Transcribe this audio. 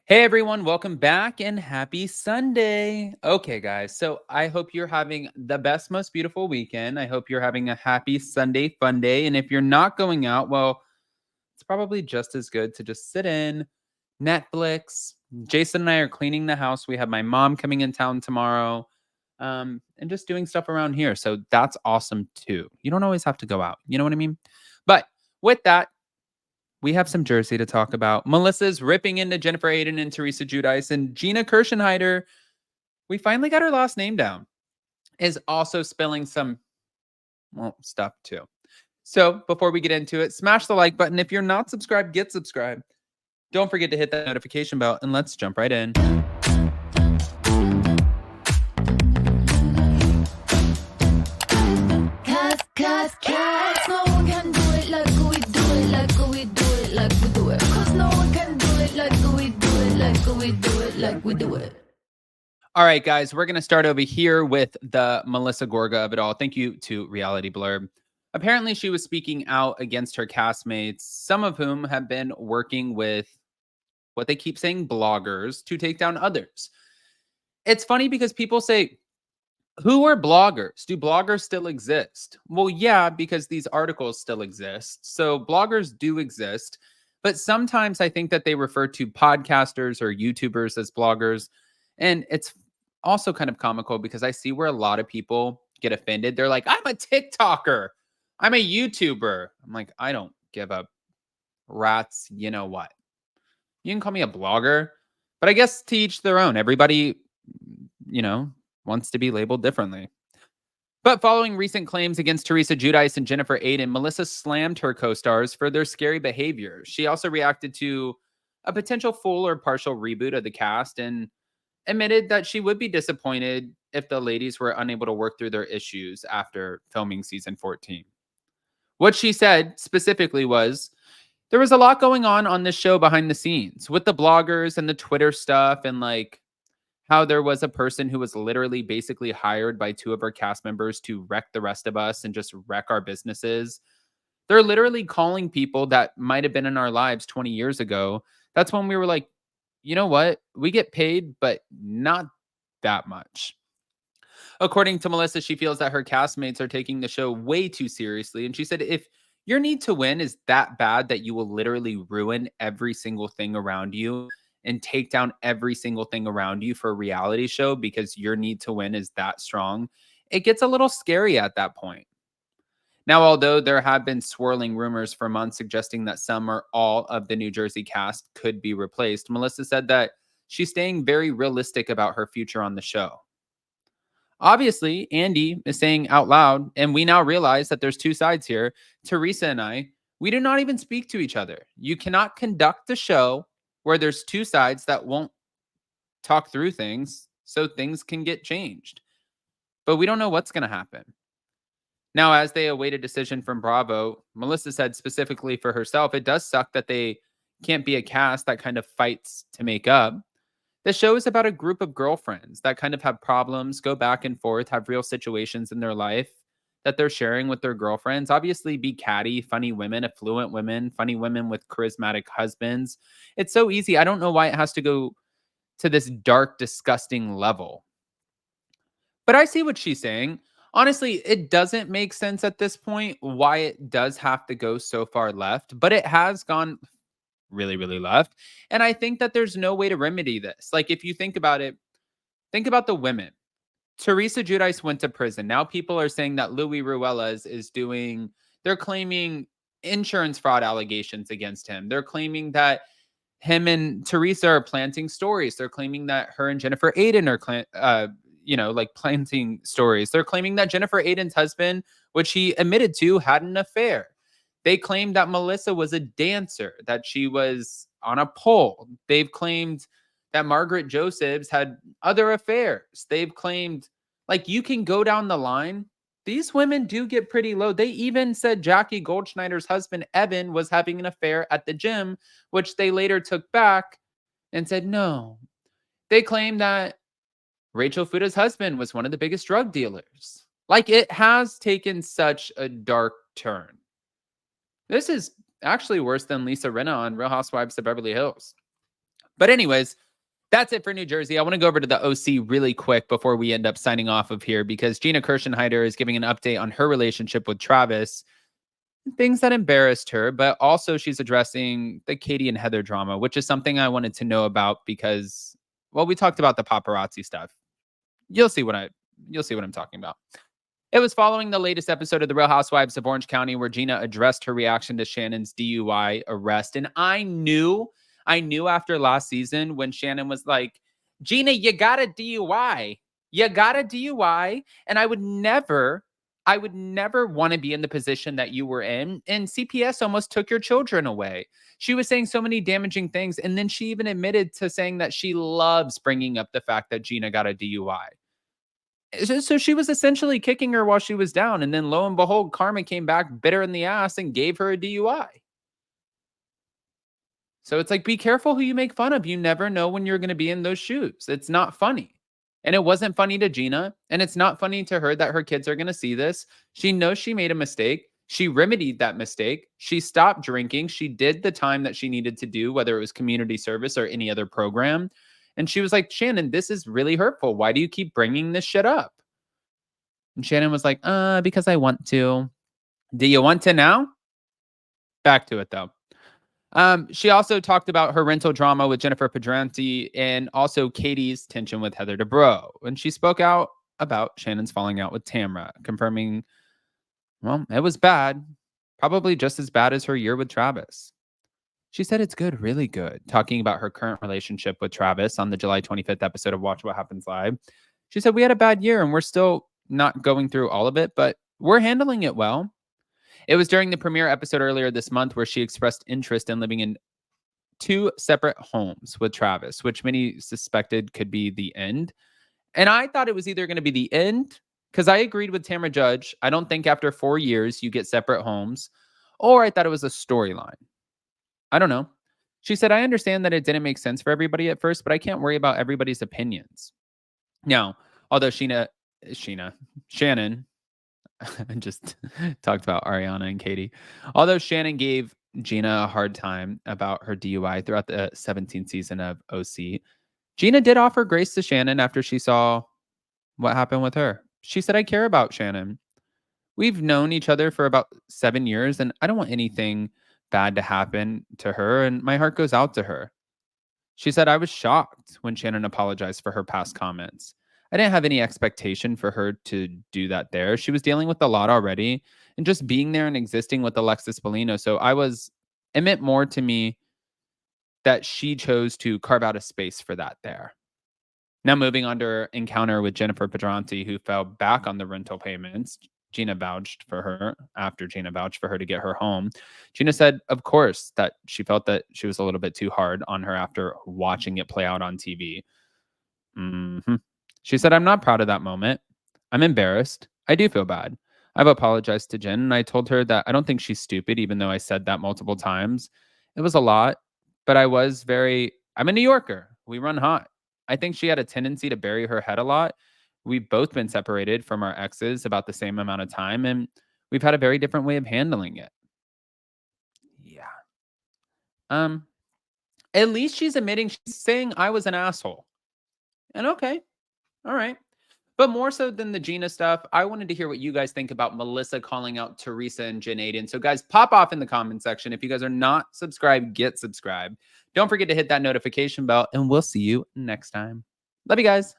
Hey everyone, welcome back and happy Sunday. Okay, guys, so I hope you're having the best, most beautiful weekend. I hope you're having a happy Sunday fun day. And if you're not going out, well, it's probably just as good to just sit in, Netflix. Jason and I are cleaning the house. We have my mom coming in town tomorrow, and just doing stuff around here. So that's awesome too. You don't always have to go out. You know what I mean? But with that, we have some Jersey to talk about. Melissa's ripping into Jennifer Aydin and Teresa Giudice, and Gina Kirschenheiter, we finally got her last name down, is also spilling some, well, stuff too. So before we get into it, smash the like button. If you're not subscribed, get subscribed. Don't forget to hit that notification bell, and let's jump right in. Cause no one can do it like we do it, like we do it, like we do it. Cause no one can do it like we do it, like we do it, like we do it. All right, guys, we're going to start over here with the Melissa Gorga of it all. Thank you to Reality Blur. Apparently, she was speaking out against her castmates, some of whom have been working with what they keep saying bloggers to take down others. It's funny because people say, who are bloggers? Do bloggers still exist? Well, yeah, because these articles still exist. So bloggers do exist. But sometimes I think that they refer to podcasters or YouTubers as bloggers. And it's also kind of comical because I see where a lot of people get offended. They're like, I'm a TikToker. I'm a YouTuber. I'm like, I don't give a rat's, you know what? You can call me a blogger, but I guess to each their own. Everybody, you know, wants to be labeled differently. But following recent claims against Teresa Giudice and Jennifer Aydin, Melissa slammed her co-stars for their scary behavior. She also reacted to a potential full or partial reboot of the cast and admitted that she would be disappointed if the ladies were unable to work through their issues after filming season 14. What she said specifically was, there was a lot going on this show behind the scenes with the bloggers and the Twitter stuff, and like how there was a person who was literally basically hired by two of our cast members to wreck the rest of us and just wreck our businesses. They're literally calling people that might have been in our lives 20 years ago. That's when we were like, you know what? We get paid, but not that much. According to Melissa, she feels that her castmates are taking the show way too seriously. And she said, if your need to win is that bad that you will literally ruin every single thing around you and take down every single thing around you for a reality show because your need to win is that strong, it gets a little scary at that point. Now, although there have been swirling rumors for months suggesting that some or all of the New Jersey cast could be replaced, Melissa said that she's staying very realistic about her future on the show. Obviously, Andy is saying out loud, and we now realize that there's two sides here. Teresa and I, we do not even speak to each other. You cannot conduct a show where there's two sides that won't talk through things, so things can get changed. But we don't know what's going to happen. Now, as they await a decision from Bravo, Melissa said specifically for herself, it does suck that they can't be a cast that kind of fights to make up. The show is about a group of girlfriends that kind of have problems, go back and forth, have real situations in their life that they're sharing with their girlfriends. Obviously, be catty, funny women, affluent women, funny women with charismatic husbands. It's so easy. I don't know why it has to go to this dark, disgusting level. But I see what she's saying. Honestly, it doesn't make sense at this point why it does have to go so far left, but it has gone really, really left. And I think that there's no way to remedy this. Like, if you think about it, think about the women. Teresa Giudice went to prison. Now people are saying that Louis Ruelas is doing, they're claiming insurance fraud allegations against him. They're claiming that him and Teresa are planting stories. They're claiming that her and Jennifer Aydin are, like planting stories. They're claiming that Jennifer Aydin's husband, which he admitted to, had an affair. They claimed that Melissa was a dancer, that she was on a pole. They've claimed that Margaret Josephs had other affairs. They've claimed, like, you can go down the line. These women do get pretty low. They even said Jackie Goldschneider's husband, Evan, was having an affair at the gym, which they later took back and said no. They claimed that Rachel Fuda's husband was one of the biggest drug dealers. Like, it has taken such a dark turn. This is actually worse than Lisa Rinna on Real Housewives of Beverly Hills. But anyways, that's it for New Jersey. I want to go over to the OC really quick before we end up signing off of here, because Gina Kirschenheiter is giving an update on her relationship with Travis, things that embarrassed her, but also she's addressing the Katie and Heather drama, which is something I wanted to know about because, well, we talked about the paparazzi stuff. You'll see what I'm talking about. It was following the latest episode of The Real Housewives of Orange County where Gina addressed her reaction to Shannon's DUI arrest. And I knew after last season when Shannon was like, Gina, you got a DUI. You got a DUI. And I would never want to be in the position that you were in. And CPS almost took your children away. She was saying so many damaging things. And then she even admitted to saying that she loves bringing up the fact that Gina got a DUI. So she was essentially kicking her while she was down. And then lo and behold, karma came back, bit her in the ass, and gave her a DUI. So it's like, be careful who you make fun of. You never know when you're going to be in those shoes. It's not funny. And it wasn't funny to Gina. And it's not funny to her that her kids are going to see this. She knows she made a mistake. She remedied that mistake. She stopped drinking. She did the time that she needed to do, whether it was community service or any other program. And she was like, Shannon, this is really hurtful. Why do you keep bringing this shit up? And Shannon was like, because I want to. Do you want to now? Back to it, though. She also talked about her rental drama with Jennifer Pedranti and also Katie's tension with Heather Dubrow. And she spoke out about Shannon's falling out with Tamra, confirming, well, it was bad. Probably just as bad as her year with Travis. She said it's good, really good, talking about her current relationship with Travis on the July 25th episode of Watch What Happens Live. She said, we had a bad year and we're still not going through all of it, but we're handling it well. It was during the premiere episode earlier this month where she expressed interest in living in 2 separate homes with Travis, which many suspected could be the end. And I thought it was either going to be the end, because I agreed with Tamra Judge. I don't think after 4 years you get separate homes, or I thought it was a storyline. I don't know. She said, I understand that it didn't make sense for everybody at first, but I can't worry about everybody's opinions. Now, although Shannon, I just talked about Ariana and Katie. Although Shannon gave Gina a hard time about her DUI throughout the 17th season of OC, Gina did offer grace to Shannon after she saw what happened with her. She said, I care about Shannon. We've known each other for about 7 years, and I don't want anything bad to happen to her, and my heart goes out to her. She said, I was shocked when Shannon apologized for her past comments. I didn't have any expectation for her to do that there. She was dealing with a lot already, and just being there and existing with Alexis Bellino. So it meant more to me that she chose to carve out a space for that there. Now moving on to her encounter with Jennifer Pedranti, who fell back on the rental payments. Gina vouched for her to get her home. Gina said, of course, that she felt that she was a little bit too hard on her after watching it play out on TV. She said, I'm not proud of that moment. I'm embarrassed. I do feel bad. I've apologized to Jen, and I told her that I don't think she's stupid, even though I said that multiple times. It was a lot, but I'm a New Yorker. We run hot. I think she had a tendency to bury her head a lot. We've both been separated from our exes about the same amount of time, and we've had a very different way of handling it. Yeah. At least she's admitting, she's saying I was an asshole. And okay. All right. But more so than the Gina stuff, I wanted to hear what you guys think about Melissa calling out Teresa and Jen Aydin. So guys, pop off in the comment section. If you guys are not subscribed, get subscribed. Don't forget to hit that notification bell, and we'll see you next time. Love you guys.